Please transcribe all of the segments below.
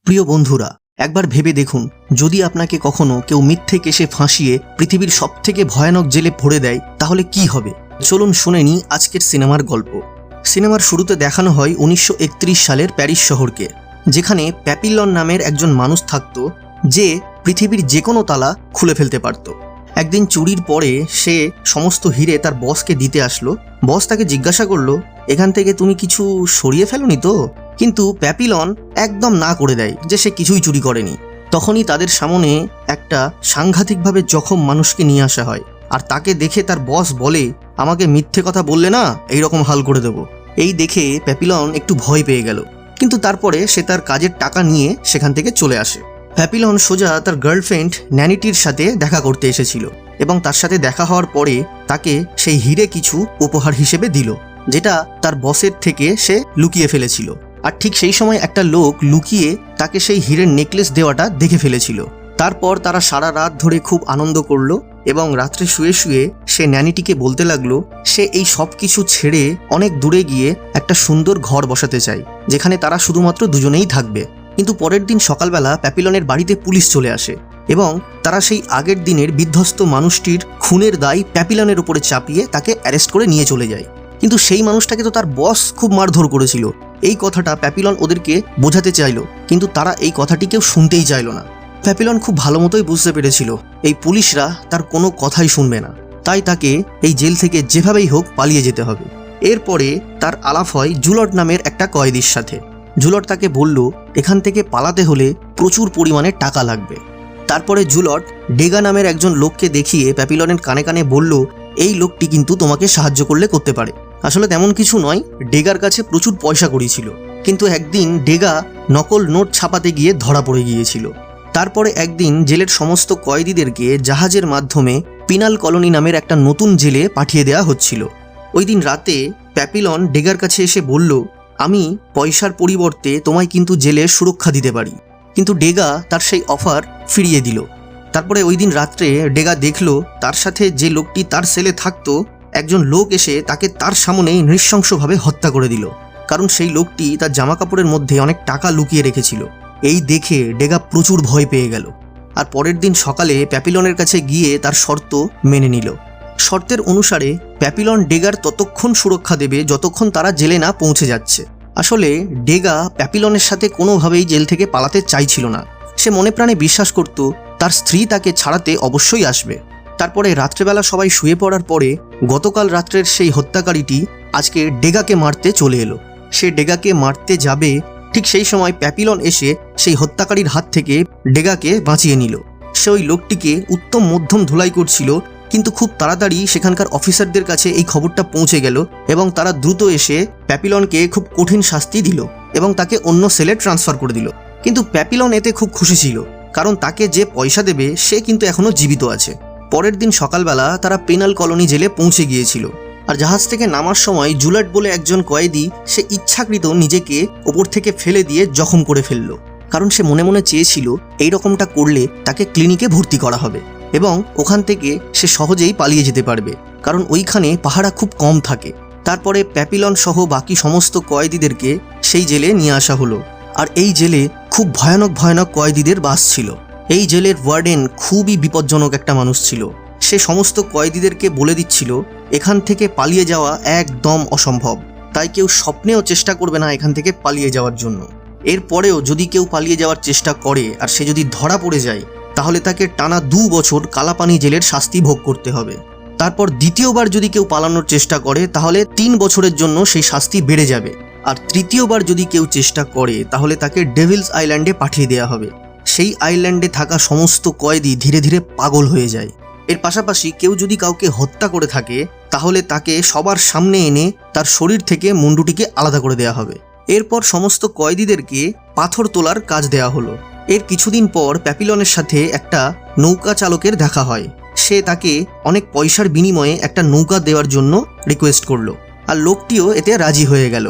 প্রিয় বন্ধুরা, একবার ভেবে দেখুন, যদি আপনাকে কখনো কেউ মিথ্যে কেসে ফাঁসিয়ে পৃথিবীর সবথেকে ভয়ানক জেলে ভরে দেয়, তাহলে কি হবে? চলুন শুনে নিই আজকের সিনেমার গল্প। সিনেমার শুরুতে দেখানো হয় 1931 সালের প্যারিস শহরকে, যেখানে প্যাপিলন নামের একজন মানুষ থাকত, যে পৃথিবীর যে কোনো তালা খুলে ফেলতে পারত। একদিন চুরির পরে সে সমস্ত হিরে তার বসকে দিতে আসলো। বস তাকে জিজ্ঞাসা করলো, এখান থেকে তুমি কিছু সরিয়ে ফেলোনি তো? কিন্তু প্যাপিলন একদম না করে দেয় যে সে কিছুই চুরি করেনি। তখনই তাদের সামনে একটা সাংঘাতিকভাবে জখম মানুষকে নিয়ে আসা হয়, আর তাকে দেখে তার বস বলে, আমাকে মিথ্যে কথা বললে না, এইরকম হাল করে দেবো। এই দেখে প্যাপিলন একটু ভয় পেয়ে গেল, কিন্তু তারপরে সে তার কাজের টাকা নিয়ে সেখান থেকে চলে আসে। প্যাপিলন সোজা তার গার্লফ্রেন্ড ন্যানিটির সাথে দেখা করতে এসেছিল, এবং তার সাথে দেখা হওয়ার পরে তাকে সেই হিরে কিছু উপহার হিসেবে দিল, যেটা তার বসের থেকে সে লুকিয়ে ফেলেছিল। আর ঠিক সেই সময় একটা লোক লুকিয়ে তাকে সেই হীরের নেকলেস দেওয়াটা দেখে ফেলেছিল। তারপর তারা সারা রাত ধরে খুব আনন্দ করলো, এবং রাত্রে শুয়ে শুয়ে সে ন্যানিটিকে বলতে লাগলো সে এই সব কিছু ছেড়ে অনেক দূরে গিয়ে একটা সুন্দর ঘর বসাতে চায়, যেখানে তারা শুধুমাত্র দুজনেই থাকবে। কিন্তু পরের দিন সকালবেলা প্যাপিলনের বাড়িতে পুলিশ চলে আসে, এবং তারা সেই আগের দিনের বিধ্বস্ত মানুষটির খুনের দায় প্যাপিলনের উপরে চাপিয়ে তাকে অ্যারেস্ট করে নিয়ে চলে যায়। কিন্তু সেই মানুষটাকে তো তার বস খুব মারধর করেছিল। এই কথাটা প্যাপিলন ওদেরকে বোঝাতে চাইলো, কিন্তু তারা এই কথাটি কেউ শুনতেই চাইল না। প্যাপিলন খুব ভালো মতোই বুঝতে পেরেছিল এই পুলিশরা তার কোনো কথাই শুনবে না, তাই তাকে এই জেল থেকে যেভাবেই হোক পালিয়ে যেতে হবে। এরপরে তার আলাপ হয় জুলট নামের একটা কয়েদির সাথে। জুলট তাকে বলল, এখান থেকে পালাতে হলে প্রচুর পরিমাণে টাকা লাগবে। তারপরে জুলট ডেগা নামের একজন লোককে দেখিয়ে প্যাপিলনের কানে কানে বলল, এই লোকটি কিন্তু তোমাকে সাহায্য করতে পারে। আসলে তেমন কিছু নয়, ডেগার কাছে প্রচুর পয়সা কড়ি ছিল, কিন্তু একদিন ডেগা নকল নোট ছাপাতে গিয়ে ধরা পড়ে গিয়েছিল। তারপরে একদিন জেলের সমস্ত কয়েদিদেরকে জাহাজের মাধ্যমে পিনাল কলোনি নামের একটা নতুন জেলে পাঠিয়ে দেওয়া হচ্ছিল। ওই দিন রাতে প্যাপিলন ডেগার কাছে এসে বলল, আমি পয়সার পরিবর্তে তোমায় কিন্তু জেলে সুরক্ষা দিতে পারি। কিন্তু ডেগা তার সেই অফার ফিরিয়ে দিল। তারপরে ওই দিন রাত্রে ডেগা দেখলো তার সাথে যে লোকটি তার সেলে থাকতো, একজন লোক এসে তাকে তার সামনেই নৃশংসভাবে হত্যা করে দিল, কারণ সেই লোকটি তার জামা কাপড়ের মধ্যে অনেক টাকা লুকিয়ে রেখেছিল। এই দেখে ডেগা প্রচুর ভয় পেয়ে গেল, আর পরের দিন সকালে প্যাপিলনের কাছে গিয়ে তার শর্ত মেনে নিল। শর্তের অনুসারে প্যাপিলন ডেগার ততক্ষণ সুরক্ষা দেবে যতক্ষণ তারা জেলে না পৌঁছে যাচ্ছে। আসলে ডেগা প্যাপিলনের সাথে কোনোভাবেই জেল থেকে পালাতে চাইছিল না। সে মনে প্রাণে বিশ্বাস করত তার স্ত্রী তাকে ছাড়াতে অবশ্যই আসবে। তারপরে রাত্রেবেলা সবাই শুয়ে পড়ার পরে গতকাল রাত্রের সেই হত্যাকারীটি আজকে ডেগাকে মারতে চলে এলো। সে ডেগাকে মারতে যাবে, ঠিক সেই সময় প্যাপিলন এসে সেই হত্যাকারীর হাত থেকে ডেগাকে বাঁচিয়ে নিল। সে ওই লোকটিকে উত্তম মধ্যম ধুলাই করছিল, কিন্তু খুব তাড়াতাড়ি সেখানকার অফিসারদের কাছে এই খবরটা পৌঁছে গেল, এবং তারা দ্রুত এসে প্যাপিলনকে খুব কঠিন শাস্তি দিল এবং তাকে অন্য সেলে ট্রান্সফার করে দিল। কিন্তু প্যাপিলন এতে খুব খুশি ছিল, কারণ তাকে যে পয়সা দেবে সে কিন্তু এখনও জীবিত আছে। পরের দিন সকালবেলা তারা পেনাল কলোনি জেলে পৌঁছে গিয়েছিল, আর জাহাজ থেকে নামার সময় জুলট বলে একজন কয়েদি সে ইচ্ছাকৃত নিজেকে ওপর থেকে ফেলে দিয়ে জখম করে ফেললো, কারণ সে মনে মনে চেয়েছিল এই রকমটা করলে তাকে ক্লিনিকে ভর্তি করা হবে এবং ওখান থেকে সে সহজেই পালিয়ে যেতে পারবে, কারণ ওইখানে পাহারা খুব কম থাকে। তারপরে প্যাপিলন সহ বাকি সমস্ত কয়েদিদেরকে সেই জেলে নিয়ে আসা হলো, আর এই জেলে খুব ভয়ানক ভয়ানক কয়েদিদের বাস ছিল। এই জেলের ওয়ার্ডেন খুবই বিপজ্জনক একটা মানুষ ছিল। সে সমস্ত কয়েদিদেরকে বলে দিচ্ছিল এখান থেকে পালিয়ে যাওয়া একদম অসম্ভব, তাই কেউ স্বপ্নেও চেষ্টা করবে না এখান থেকে পালিয়ে যাওয়ার জন্য। এরপরেও যদি কেউ পালিয়ে যাওয়ার চেষ্টা করে আর সে যদি ধরা পড়ে যায়, তাহলে তাকে টানা 2 বছর কালাপানি জেলের শাস্তি ভোগ করতে হবে। তারপর দ্বিতীয়বার যদি কেউ পালানোর চেষ্টা করে, তাহলে 3 বছরের জন্য সেই শাস্তি বেড়ে যাবে, আর তৃতীয়বার যদি কেউ চেষ্টা করে তাহলে তাকে ডেভিলস আইল্যান্ডে পাঠিয়ে দেওয়া হবে। সেই আইল্যান্ডে থাকা সমস্ত কয়েদি ধীরে ধীরে পাগল হয়ে যায়। এর পাশাপাশি কেউ যদি কাউকে হত্যা করে থাকে, তাহলে তাকে সবার সামনে এনে তার শরীর থেকে মুন্ডুটিকে আলাদা করে দেওয়া হবে। এরপর সমস্ত কয়েদিদেরকে পাথর তোলার কাজ দেওয়া হলো। এর কিছুদিন পর প্যাপিলনের সাথে একটা নৌকা চালকের দেখা হয়। সে তাকে অনেক পয়সার বিনিময়ে একটা নৌকা দেওয়ার জন্য রিকোয়েস্ট করলো, আর লোকটিও এতে রাজি হয়ে গেল।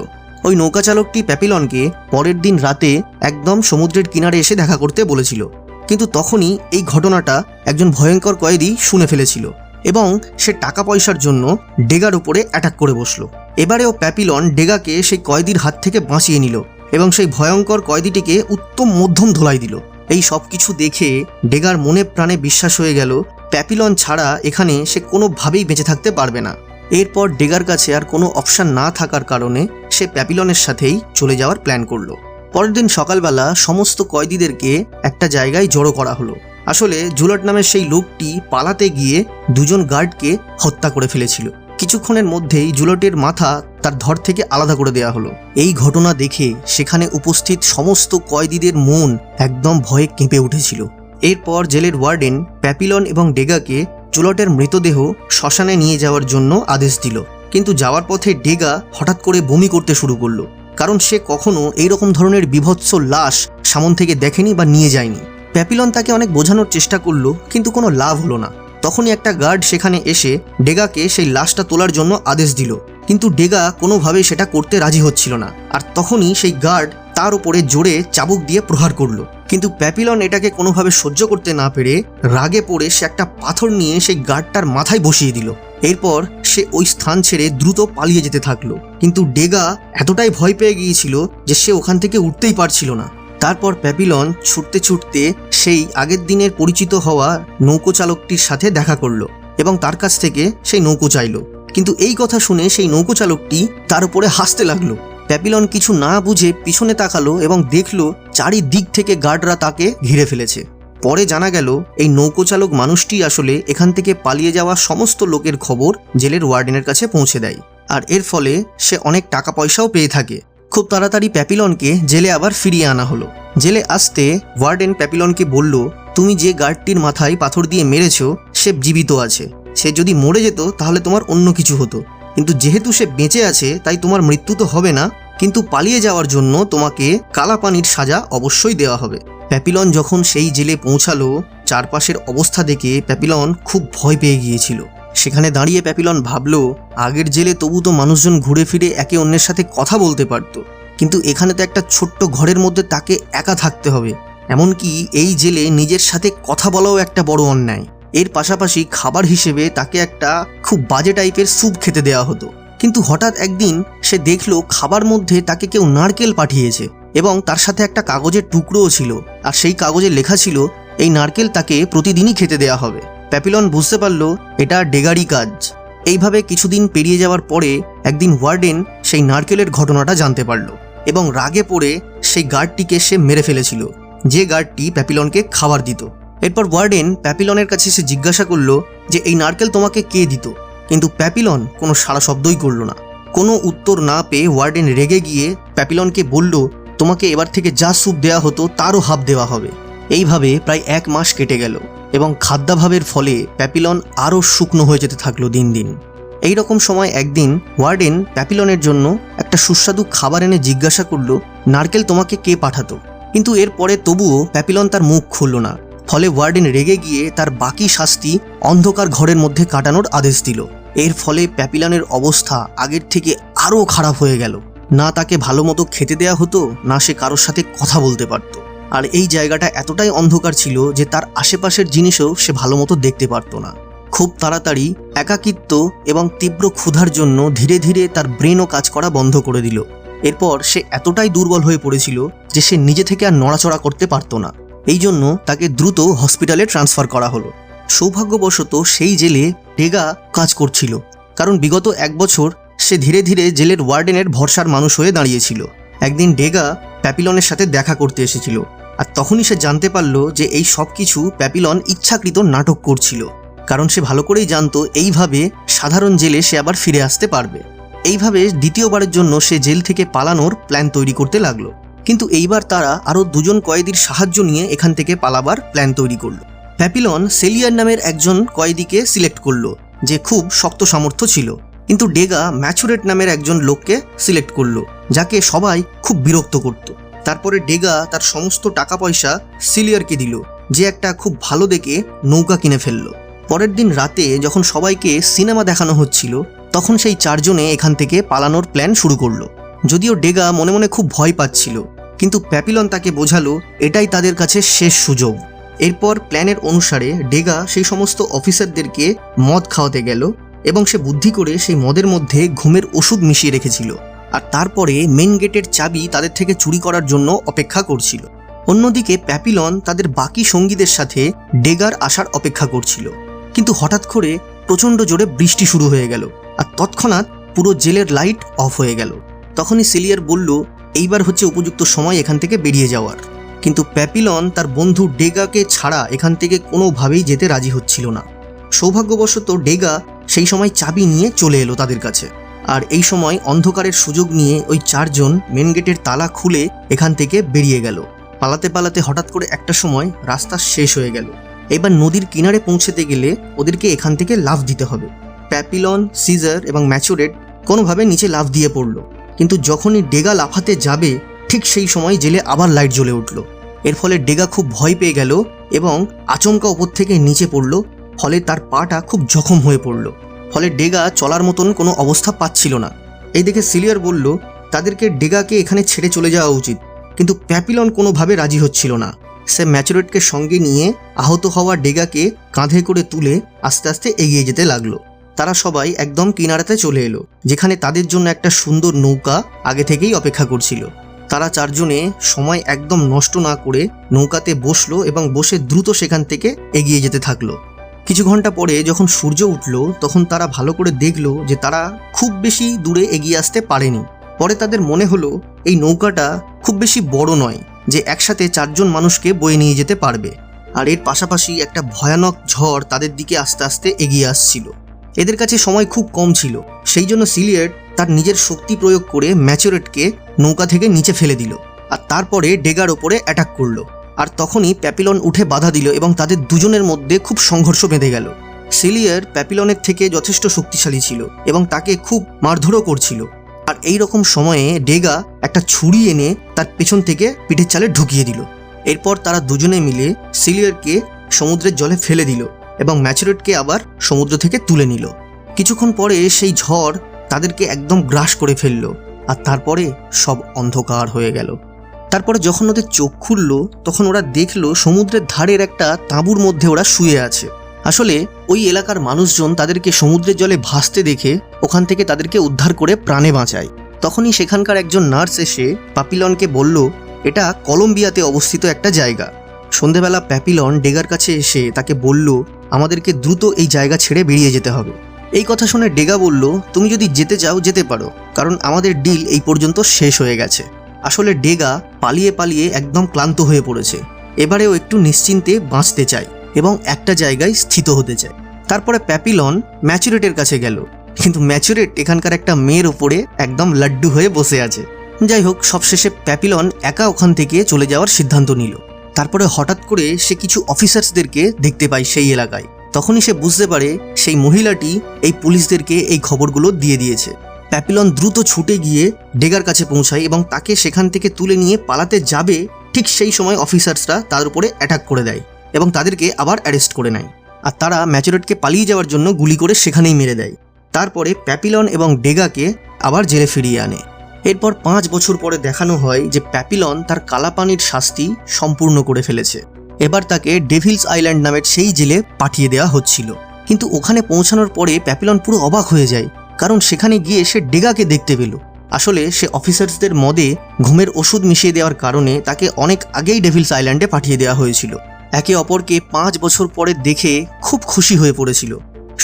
ওই নৌকা চালকটি প্যাপিলনকে পরের দিন রাতে একদম সমুদ্রের কিনারে এসে দেখা করতে বলেছিল, কিন্তু তখনই এই ঘটনাটা একজন ভয়ঙ্কর কয়েদি শুনে ফেলেছিল, এবং সে টাকা পয়সার জন্য ডেগার উপরে অ্যাটাক করে বসলো। এবারেও প্যাপিলন ডেগাকে সেই কয়েদির হাত থেকে বাঁচিয়ে নিল এবং সেই ভয়ঙ্কর কয়েদিটিকে উত্তম মধ্যম ধোলাই দিল। এই সব কিছু দেখে ডেগার মনে প্রাণে বিশ্বাস হয়ে গেল প্যাপিলন ছাড়া এখানে সে কোনোভাবেই বেঁচে থাকতে পারবে না। এরপর ডেগার কাছে আর কোনো অপশান না থাকার কারণে সে প্যাপিলনের সাথেই চলে যাওয়ার প্ল্যান করলো। পরের দিন সকালবেলা সমস্ত কয়েদিদেরকে একটা জায়গায় জড়ো করা হলো। আসলে জুলট নামের সেই লোকটি পালাতে গিয়ে দুজন গার্ডকে হত্যা করে ফেলেছিল। কিছুক্ষণের মধ্যেই জুলটের মাথা তার ধর থেকে আলাদা করে দেওয়া হলো। এই ঘটনা দেখে সেখানে উপস্থিত সমস্ত কয়েদিদের মন একদম ভয়ে কেঁপে উঠেছিল। এরপর জেলের ওয়ার্ডেন প্যাপিলন এবং ডেগাকে জুলটের মৃতদেহ শ্মশানে নিয়ে যাওয়ার জন্য আদেশ দিল। কিন্তু যাওয়ার পথে ডেগা হঠাৎ করে বমি করতে শুরু করলো, কারণ সে কখনো এইরকম ধরনের বিভৎস লাশ সামন থেকে দেখেনি বা নিয়ে যায়নি। প্যাপিলন তাকে অনেক বোঝানোর চেষ্টা করলো, কিন্তু কোনো লাভ হলো না। তখনই একটা গার্ড সেখানে এসে ডেগাকে সেই লাশটা তোলার জন্য আদেশ দিল, কিন্তু ডেগা কোনোভাবেই সেটা করতে রাজি হচ্ছিল না। আর তখনই সেই গার্ড তার উপরে জোরে চাবুক দিয়ে প্রহার করলো, কিন্তু প্যাপিলন এটাকে কোনোভাবে সহ্য করতে না পেরে রাগে পড়ে সে একটা পাথর নিয়ে সেই গার্ডটার মাথায় বসিয়ে দিল। এরপর সে ওই স্থান ছেড়ে দ্রুত পালিয়ে যেতে থাকলো, কিন্তু ডেগা এতটাই ভয় পেয়ে গিয়েছিল যে সে ওখান থেকে উঠতেই পারছিল না। তারপর প্যাপিলন ছুটতে ছুটতে সেই আগের দিনের পরিচিত হওয়া নৌকো চালকটির সাথে দেখা করলো এবং তার কাছ থেকে সেই নৌকো চাইল। কিন্তু এই কথা শুনে সেই নৌকো চালকটি তার উপরে হাসতে লাগলো। প্যাপিলন কিছু না বুঝে পিছনে তাকালো এবং দেখলো চারিদিক থেকে গার্ডরা তাকে ঘিরে ফেলেছে। পরে জানা গেল এই নৌকো চালক মানুষটি আসলে এখান থেকে পালিয়ে যাওয়া সমস্ত লোকের খবর জেলের ওয়ার্ডেনের কাছে পৌঁছে দেয়, আর এর ফলে সে অনেক টাকা পয়সাও পেয়ে থাকে। খুব তাড়াতাড়ি প্যাপিলনকে জেলে আবার ফিরিয়ে আনা হলো। জেলে আসতে ওয়ার্ডেন প্যাপিলনকে বলল, তুমি যে গার্ডটির মাথায় পাথর দিয়ে মেরেছ সে জীবিত আছে। সে যদি মরে যেত তাহলে তোমার অন্য কিছু হতো, কিন্তু যেহেতু সে বেঁচে আছে তাই তোমার মৃত্যু তো হবে না, কিন্তু পালিয়ে যাওয়ার জন্য তোমাকে কালাপানির সাজা অবশ্যই দেওয়া হবে। প্যাপিলন যখন সেই জেলে পৌঁছালো, চারপাশের অবস্থা দেখে প্যাপিলন খুব ভয় পেয়ে গিয়েছিল। সেখানে দাঁড়িয়ে প্যাপিলন ভাবল, আগের জেলে তবু তো মানুষজন ঘুরে ফিরে একে অন্যের সাথে কথা বলতে পারত, কিন্তু এখানে তো একটা ছোট্ট ঘরের মধ্যে তাকে একা থাকতে হবে। এমনকি এই জেলে নিজের সাথে কথা বলাও একটা বড় অন্যায়। এর পাশাপাশি খাবার হিসেবে তাকে একটা খুব বাজে টাইপের স্যুপ খেতে দেওয়া হতো। কিন্তু হঠাৎ একদিন সে দেখলো খাবার মধ্যে তাকে কেউ নারকেল পাঠিয়েছে এবং তার সাথে একটা কাগজের টুকরোও ছিল, আর সেই কাগজে লেখা ছিল এই নারকেল তাকে প্রতিদিনই খেতে দেওয়া হবে। প্যাপিলন বুঝতে পারল এটা ডেগারই কাজ। এইভাবে কিছুদিন পেরিয়ে যাওয়ার পরে একদিন ওয়ার্ডেন সেই নারকেলের ঘটনাটা জানতে পারল এবং রাগে পড়ে সেই গার্ডটিকে সে মেরে ফেলেছিল, যে গার্ডটি প্যাপিলনকে খাবার দিত। এরপর ওয়ার্ডেন প্যাপিলনের কাছে এসে জিজ্ঞাসা করলো যে এই নারকেল তোমাকে কে দিত, কিন্তু প্যাপিলন কোনো সাড়া শব্দই করল না। কোনো উত্তর না পেয়ে ওয়ার্ডেন রেগে গিয়ে প্যাপিলনকে বলল, তোমাকে এবার থেকে যা স্যুপ দেওয়া হতো তারও হাফ দেওয়া হবে। এইভাবে প্রায় 1 মাস কেটে গেল এবং খাদ্যাভাবের ফলে প্যাপিলন আরও শুকনো হয়ে যেতে থাকলো দিন দিন। এইরকম সময় একদিন ওয়ার্ডেন প্যাপিলনের জন্য একটা সুস্বাদু খাবার এনে জিজ্ঞাসা করলো, নারকেল তোমাকে কে পাঠাতো? কিন্তু এরপরে তবুও প্যাপিলন তার মুখ খুলল না। ফলে ওয়ার্ডেন রেগে গিয়ে তার বাকি শাস্তি অন্ধকার ঘরের মধ্যে কাটানোর আদেশ দিল। এর ফলে প্যাপিলনের অবস্থা আগের থেকে আরও খারাপ হয়ে গেল। না তাকে ভালো মতো খেতে দেওয়া হতো, না সে কারোর সাথে কথা বলতে পারত। আর এই জায়গাটা এতটাই অন্ধকার ছিল যে তার আশেপাশের জিনিসও সে ভালো মতো দেখতে পারত না। খুব তাড়াতাড়ি একাকিত্ব এবং তীব্র ক্ষুধার জন্য ধীরে ধীরে তার ব্রেনও কাজ করা বন্ধ করে দিল। এরপর সে এতটাই দুর্বল হয়ে পড়েছিল যে সে নিজে থেকে আর নড়াচড়া করতে পারত না। এই জন্য তাকে দ্রুত হসপিটালে ট্রান্সফার করা হলো। সৌভাগ্যবশত সেই জেলে ডেগা কাজ করছিল, কারণ বিগত 1 বছর সে ধীরে ধীরে জেলের ওয়ার্ডেনের ভরসার মানুষ হয়ে দাঁড়িয়েছিল। একদিন ডেগা প্যাপিলনের সাথে দেখা করতে এসেছিল, আর তখনই সে জানতে পারল যে এই সব কিছু প্যাপিলন ইচ্ছাকৃত নাটক করছিল, কারণ সে ভালো করেই জানতো এইভাবে সাধারণ জেলে সে আবার ফিরে আসতে পারবে। এইভাবে দ্বিতীয়বারের জন্য সে জেল থেকে পালানোর প্ল্যান তৈরি করতে লাগলো। কিন্তু এইবার তারা আরও 2 জন কয়েদির সাহায্য নিয়ে এখান থেকে পালাবার প্ল্যান তৈরি করলো। প্যাপিলন সেলিয়ার নামের একজন কয়েদিকে সিলেক্ট করলো যে খুব শক্ত সামর্থ্য ছিল, কিন্তু ডেগা ম্যাচুরেট নামের একজন লোককে সিলেক্ট করলো যাকে সবাই খুব বিরক্ত করত। তারপরে ডেগা তার সমস্ত টাকা পয়সা সিলিয়ারকে দিল, যে একটা খুব ভালো দেখে নৌকা কিনে ফেললো। পরের দিন রাতে যখন সবাইকে সিনেমা দেখানো হচ্ছিল, তখন সেই 4 জনে এখান থেকে পালানোর প্ল্যান শুরু করলো। যদিও ডেগা মনে মনে খুব ভয় পাচ্ছিল, কিন্তু প্যাপিলন তাকে বোঝালো এটাই তাদের কাছে শেষ সুযোগ। এরপর প্ল্যানের অনুসারে ডেগা সেই সমস্ত অফিসারদেরকে মদ খাওয়াতে গেল এবং সে বুদ্ধি করে সেই মদের মধ্যে ঘুমের ওষুধ মিশিয়ে রেখেছিল। আর তারপরে মেন গেটের চাবি তাদের থেকে চুরি করার জন্য অপেক্ষা করছিল। অন্যদিকে প্যাপিলন তাদের বাকি সঙ্গীদের সাথে ডেগার আসার অপেক্ষা করছিল, কিন্তু হঠাৎ করে প্রচণ্ড জোরে বৃষ্টি শুরু হয়ে গেল আর তৎক্ষণাৎ পুরো জেলের লাইট অফ হয়ে গেল। তখনই সিলিয়ার বলল, এইবার হচ্ছে উপযুক্ত সময় এখান থেকে বেরিয়ে যাওয়ার। কিন্তু প্যাপিলন তার বন্ধু ডেগাকে ছাড়া এখান থেকে কোনোভাবেই যেতে রাজি হচ্ছিল না। সৌভাগ্যবশত ডেগা সেই সময় চাবি নিয়ে চলে এলো তাদের কাছে, আর এই সময় অন্ধকারের সুযোগ নিয়ে ওই চারজন মেন গেটের তালা খুলে এখান থেকে বেরিয়ে গেল। পালাতে পালাতে হঠাৎ করে একটা সময় রাস্তা শেষ হয়ে গেল। এবার নদীর কিনারে পৌঁছতে গেলে ওদেরকে এখান থেকে লাফ দিতে হবে। প্যাপিলন, সিজার এবং ম্যাচুরেট কোনোভাবে নিচে লাফ দিয়ে পড়ল, কিন্তু যখনই ডেগা লাফাতে যাবে ঠিক সেই সময় জেলে আবার লাইট জ্বলে উঠল। এর ফলে ডেগা খুব ভয় পেয়ে গেল এবং আচমকা ওপর থেকে নিচে পড়ল, ফলে তার পাটা খুব জখম হয়ে পড়ল। ফলে ডেগা চলার মতন কোনো অবস্থা পাচ্ছিল না। এই দেখে সিলিয়ার বলল, তাদেরকে ডেগাকে এখানে ছেড়ে চলে যাওয়া উচিত, কিন্তু প্যাপিলন কোনোভাবে রাজি হচ্ছিল না। সে ম্যাচুরেটকে সঙ্গে নিয়ে আহত হওয়া ডেগাকে কাঁধে করে তুলে আস্তে আস্তে এগিয়ে যেতে লাগলো। তারা সবাই একদম কিনারাতে চলে এলো, যেখানে তাদের জন্য একটা সুন্দর নৌকা আগে থেকেই অপেক্ষা করছিল। তারা চারজনে সময় একদম নষ্ট না করে নৌকাতে বসলো এবং বসে দ্রুত সেখান থেকে এগিয়ে যেতে থাকলো। কিছু ঘন্টা পরে যখন সূর্য উঠল তখন তারা ভালো করে দেখলো যে তারা খুব বেশি দূরে এগিয়ে আসতে পারেনি। পরে তাদের মনে হলো এই নৌকাটা খুব বেশি বড় নয় যে একসাথে চারজন মানুষকে বয়ে নিয়ে যেতে পারবে। আর এর পাশাপাশি একটা ভয়ানক ঝড় তাদের দিকে আস্তে আস্তে এগিয়ে আসছিল। এদের কাছে সময় খুব কম ছিল, সেই জন্য সিলিয়ার তার নিজের শক্তি প্রয়োগ করে ম্যাচুরেটকে নৌকা থেকে নিচে ফেলে দিল আর তারপরে ডেগার ওপরে অ্যাটাক করলো। আর তখনই প্যাপিলন উঠে বাধা দিল এবং তাদের দুজনের মধ্যে খুব সংঘর্ষ বেঁধে গেল। সিলিয়ার প্যাপিলনের থেকে যথেষ্ট শক্তিশালী ছিল এবং তাকে খুব মারধরও করছিল। আর এই রকম সময়ে ডেগা একটা ছুরি এনে তার পেছন থেকে পিঠের চালে ঢুকিয়ে দিল। এরপর তারা দুজনে মিলে সিলিয়ারকে সমুদ্রের জলে ফেলে দিল এবং ম্যাচুরেটকে আবার সমুদ্র থেকে তুলে নিল। কিছুক্ষণ পরে সেই ঝড় তাদেরকে একদম গ্রাস করে ফেলল আর তারপরে সব অন্ধকার হয়ে গেল। তারপরে যখন ওদের চোখ খুলল তখন ওরা দেখলো সমুদ্রের ধারের একটা তাঁবুর মধ্যে ওরা শুয়ে আছে। আসলে ওই এলাকার মানুষজন তাদেরকে সমুদ্রের জলে ভাসতে দেখে ওখান থেকে তাদেরকে উদ্ধার করে প্রাণে বাঁচায়। তখনই সেখানকার একজন নার্স এসে প্যাপিলনকে বলল, এটা কলম্বিয়াতে অবস্থিত একটা জায়গা। সন্ধেবেলা প্যাপিলন ডেগার কাছে এসে তাকে বলল, আমাদেরকে দ্রুত এই জায়গা ছেড়ে বেরিয়ে যেতে হবে। এই কথা শুনে ডেগা বলল, তুমি যদি যেতে চাও যেতে পারো, কারণ আমাদের ডিল এই পর্যন্ত শেষ হয়ে গেছে। আসলে ডেগা পালিয়ে পালিয়ে একদম ক্লান্ত হয়ে পড়েছে। এবারেও একটু নিশ্চিন্তে বাঁচতে চায় এবং একটা জায়গায় স্থিত হতে চায়। তারপরে প্যাপিলন ম্যাচুরেটের কাছে গেল, কিন্তু ম্যাচুরেট এখানকার একটা মেয়ের ওপরে একদম লাড্ডু হয়ে বসে আছে। যাই হোক, সবশেষে প্যাপিলন একা ওখান থেকে চলে যাওয়ার সিদ্ধান্ত নিল। তারপরে হঠাৎ করে সে কিছু অফিসার্সদেরকে দেখতে পায় সেই এলাকায়। তখনই সে বুঝতে পারে সেই মহিলাটি এই পুলিশদেরকে এই খবরগুলো দিয়ে দিয়েছে। প্যাপিলন দ্রুত ছুটে গিয়ে ডেগার কাছে পৌঁছায় এবং তাকে সেখান থেকে তুলে নিয়ে পালাতে যাবে, ঠিক সেই সময় অফিসার্সরা তার উপরে অ্যাটাক করে দেয় এবং তাদেরকে আবার অ্যারেস্ট করে নেয়। আর তারা ম্যাচুরেটকে পালিয়ে যাওয়ার জন্য গুলি করে সেখানেই মেরে দেয়। তারপরে প্যাপিলন এবং ডেগাকে আবার জেলে ফিরিয়ে আনে। এরপর 5 বছর পরে দেখানো হয় যে প্যাপিলন তার কালাপানির শাস্তি সম্পূর্ণ করে ফেলেছে। এবার তাকে ডেভিলস আইল্যান্ড নামের সেই জেলে পাঠিয়ে দেওয়া হচ্ছিল। কিন্তু ওখানে পৌঁছানোর পরে প্যাপিলন পুরো অবাক হয়ে যায়, কারণ সেখানে গিয়ে সে ডেগাকে দেখতে পেল। আসলে সে অফিসার্সদের মদে ঘুমের ওষুধ মিশিয়ে দেওয়ার কারণে তাকে অনেক আগেই ডেভিলস আইল্যান্ডে পাঠিয়ে দেওয়া হয়েছিল। একে অপরকে 5 বছর পরে দেখে খুব খুশি হয়ে পড়েছিল।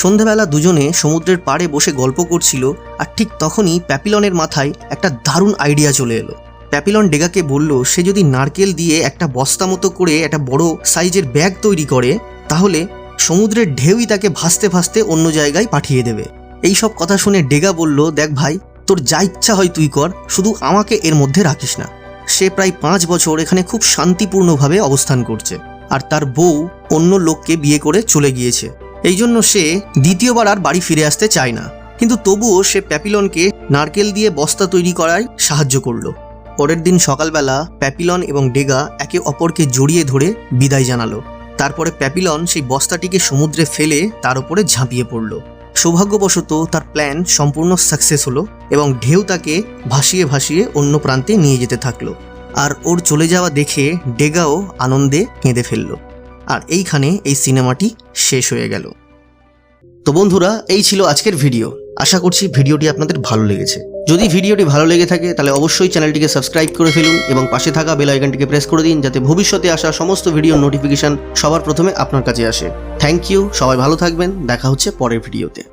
সন্ধ্যাবেলা দুজনে সমুদ্রের পাড়ে বসে গল্প করছিল, আর ঠিক তখনই প্যাপিলনের মাথায় একটা দারুণ আইডিয়া চলে এলো। প্যাপিলন ডেগাকে বলল, সে যদি নারকেল দিয়ে একটা বস্তা মতো করে একটা বড় সাইজের ব্যাগ তৈরি করে, তাহলে সমুদ্রের ঢেউই তাকে ভাসতে ভাসতে অন্য জায়গায় পাঠিয়ে দেবে। এই সব কথা শুনে ডেগা বলল, দেখ ভাই, তোর যা ইচ্ছা হয় তুই কর, শুধু আমাকে এর মধ্যে রাখিস না। সে প্রায় 5 বছর এখানে খুব শান্তিপূর্ণভাবে অবস্থান করছে, আর তার বউ অন্য লোককে বিয়ে করে চলে গিয়েছে। এই জন্য সে দ্বিতীয়বার আর বাড়ি ফিরে আসতে চায় না। কিন্তু তবুও সে প্যাপিলনকে নারকেল দিয়ে বস্তা তৈরি করায় সাহায্য করলো। পরের দিন সকালবেলা প্যাপিলন এবং ডেগা একে অপরকে জড়িয়ে ধরে বিদায় জানালো। তারপরে প্যাপিলন সেই বস্তাটিকে সমুদ্রে ফেলে তার উপরে ঝাঁপিয়ে পড়ল। সৌভাগ্যবশত তার প্ল্যান সম্পূর্ণ সাকসেস হলো এবং ঢেউ তাকে ভাসিয়ে ভাসিয়ে অন্য প্রান্তে নিয়ে যেতে থাকলো। আর ওর চলে যাওয়া দেখে ডেগাও আনন্দে কেঁদে ফেলল। আর এইখানে এই সিনেমাটি শেষ হয়ে গেল। তো বন্ধুরা, এই ছিল আজকের ভিডিও। আশা করছি ভিডিওটি আপনাদের ভালো লেগেছে। যদি ভিডিওটি ভালো লেগে থাকে তাহলে অবশ্যই চ্যানেলটিকে সাবস্ক্রাইব করে ফেলুন এবং পাশে থাকা বেল আইকনটিকে প্রেস করে দিন, যাতে ভবিষ্যতে আসা সমস্ত ভিডিওর নোটিফিকেশন সবার প্রথমে আপনার কাছে আসে। থ্যাংক ইউ, সবাই ভালো থাকবেন। দেখা হচ্ছে পরের ভিডিওতে।